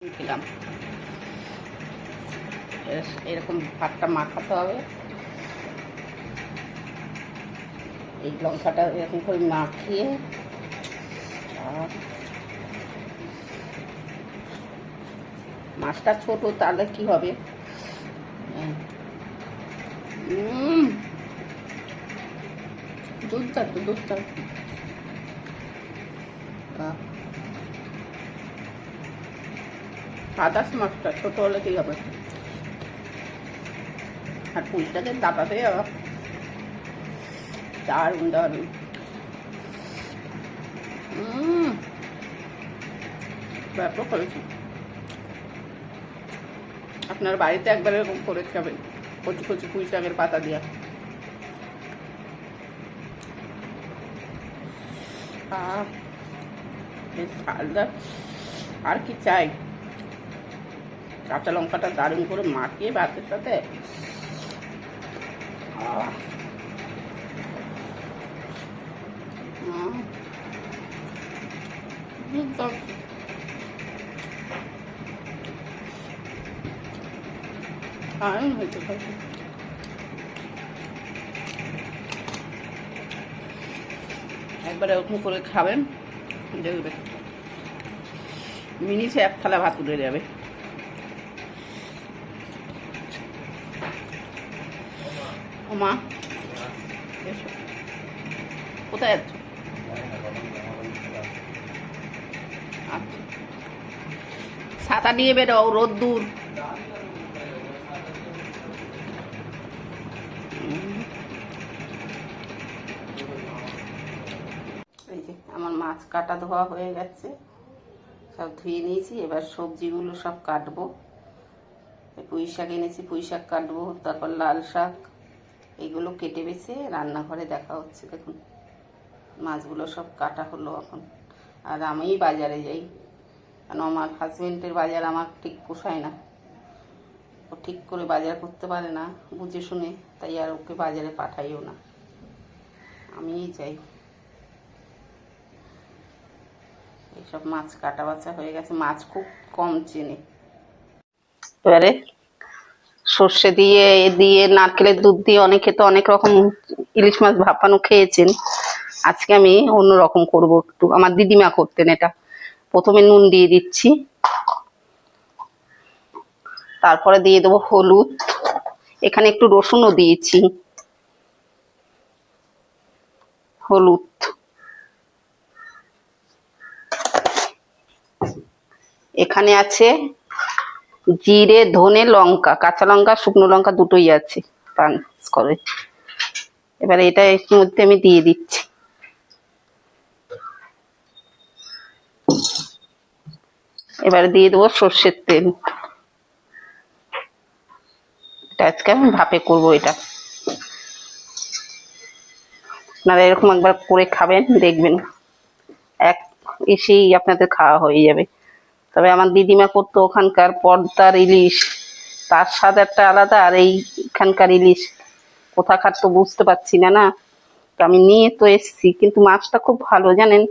দিলাম এরকম ভাতটা মাখাতে হবে। এই লঙ্কাটা এরকম করে মাখিয়ে আর মাছটা ছোট তাহলে কি হবে, দুধটা আদার্স মাছটা ছোট হলে কি হবে, আর পুঁইটাকে দাবাতে দারুণ দারুণ। ব্যাপক করেছি। আপনার বাড়িতে একবার এরকম করে খাবেন, কচি কচি পুঁই শাকের পাতা দিয়া। আর কি চাই, কাঁচা লঙ্কাটা দারুণ করে মাখিয়ে ভাতের সাথে হয়েছে। একবার এরকম করে খাবেন, দেখবে মিনিটে এক থালা ভাত উঠে যাবে। ও মা, এসো, কোথায় যাচ্ছ? আচ্ছা, ছাতা নিয়ে বেরো, রোদ দূর। এই যে আমার মাছ কাটা ধোয়া হয়ে গেছে, সব ধুয়ে নিয়েছি। এবার সবজিগুলো সব কাটবো। পুঁই শাক এনেছি, পুঁই শাক কাটবো, তারপর লাল শাক, এইগুলো কেটে বেছে রান্নাঘরে দেখা হচ্ছে। দেখুন মাছগুলো সব কাটা হলো এখন। আর আমি বাজারে যাই, কারণ আমার হাজবেন্ডের বাজার আমার ঠিক পোষায় না, ও ঠিক করে বাজার করতে পারে না বুঝে শুনে, তাই আর ওকে বাজারে পাঠাইও না, আমিই যাই। এইসব মাছ কাটা বাছা হয়ে গেছে, মাছ খুব কম চেনে। এবারে সর্ষে দিয়ে দিয়ে নারকেলের দুধ দিয়ে অনেকে তো অনেক রকম ইলিশ মাছ ভাপানো খেয়েছেন। আজকে আমি অন্য রকম করবো একটু, আমার দিদিমা করতেন এটা। প্রথমে নুন দিয়ে দিচ্ছি, তারপরে দিয়ে দেবো হলুদ, এখানে একটু রসুনও দিয়েছি, হলুদ, এখানে আছে জিরে, ধনে, লঙ্কা, কাঁচা লঙ্কা, শুকনো লঙ্কা দুটোই আছে পাঁচ করে। এবারে এটা এর মধ্যে আমি দিয়ে দিচ্ছি। এবারে দিয়ে দেবো সর্ষের তেল। এটা আজকে আমি ভাপে করবো। এটা আপনারা এরকম একবার করে খাবেন, দেখবেন এক এসেই আপনাদের খাওয়া হয়ে যাবে। তবে আমার দিদিমা করতো ওখানকার পদ্মার ইলিশ, তার স্বাদ একটা আলাদা, আর এইখানকার ইলিশ কোথাকার তো বুঝতে পারছি না। না তো আমি নিয়ে তো এসছি, কিন্তু মাছটা খুব ভালো জানেন,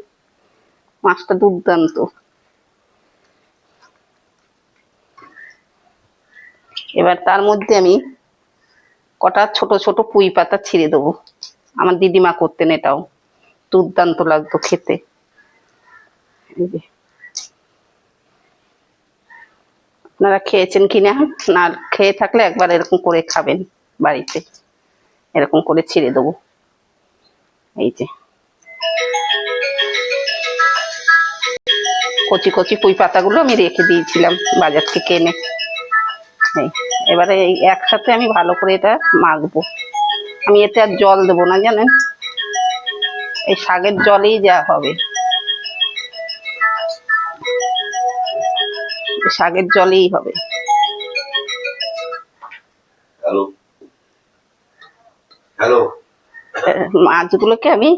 মাছটা দুর্দান্ত। এবার তার মধ্যে আমি কটা ছোট ছোট পুঁই পাতা ছিঁড়ে দেবো, আমার দিদিমা করতেন, এটাও দুর্দান্ত লাগতো খেতে। আপনারা খেয়েছেন কিনা, না খেয়ে থাকলে একবার এরকম করে খাবেন বাড়িতে। এরকম করে ছিঁড়ে দেবো। এই যে কচি কচি পুঁই পাতাগুলো আমি রেখে দিয়েছিলাম বাজার থেকে এনে। এবারে এই একসাথে আমি ভালো করে এটা মাখবো। আমি এতে আর জল দেবো না জানেন, এই শাকের জলেই যা হবে, শাকের জলেই হবে। মাছগুলোকে আমি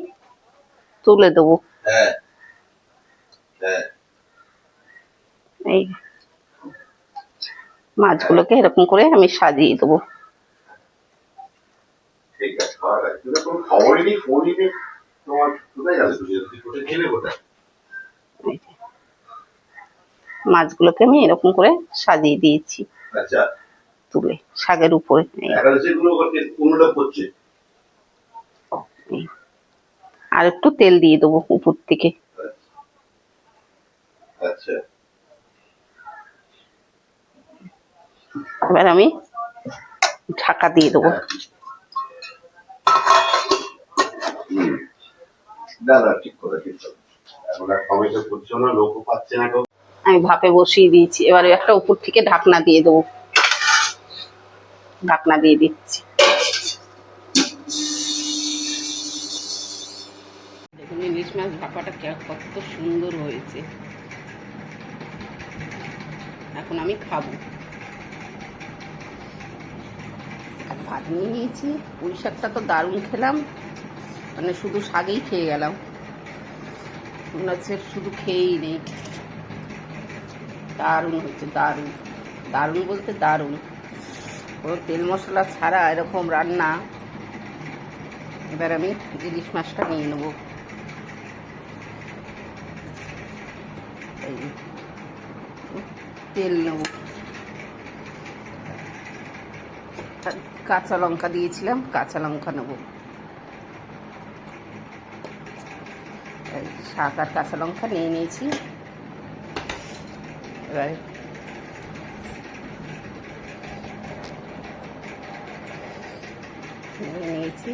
তুলে দেবো। এই মাছগুলোকে এরকম করে আমি সাজিয়ে দেবো। মাছগুলোকে আমি এরকম করে সাজিয়ে দিয়েছি আচ্ছা তুলে শাকের উপরে। আর একটু তেল দিয়ে দেবো উপর থেকে। আচ্ছা এবার আমি ঢাকা দিয়ে দেবো। আমি ভাপে বসিয়ে দিয়েছি, এবারে একটা উপর থেকে ঢাকনা দিয়ে দেবো। ঢাকনা দিয়ে দিচ্ছি। দেখুন ইলিশ মাছ ভাপাটা কত সুন্দর হয়েছে। এখন আমি খাবো। ভাত নিয়ে নিয়েছি। পুঁই শাকটা তো দারুণ খেলাম, মানে শুধু শাকেই খেয়ে গেলাম, মনে হচ্ছে শুধু খেয়েই নেই। দারুণ হচ্ছে, দারুণ দারুণ বলতে দারুণ। কোনো তেল মশলা ছাড়া এরকম রান্না। এবার আমি ইলিশ মাছটা নিয়ে নেব। এই তেল নেব, কাঁচা লঙ্কা দিয়েছিলাম, কাঁচা লঙ্কা নেব। শাক আর কাঁচা লঙ্কা নিয়ে নিয়েছি। এবার নিয়েছি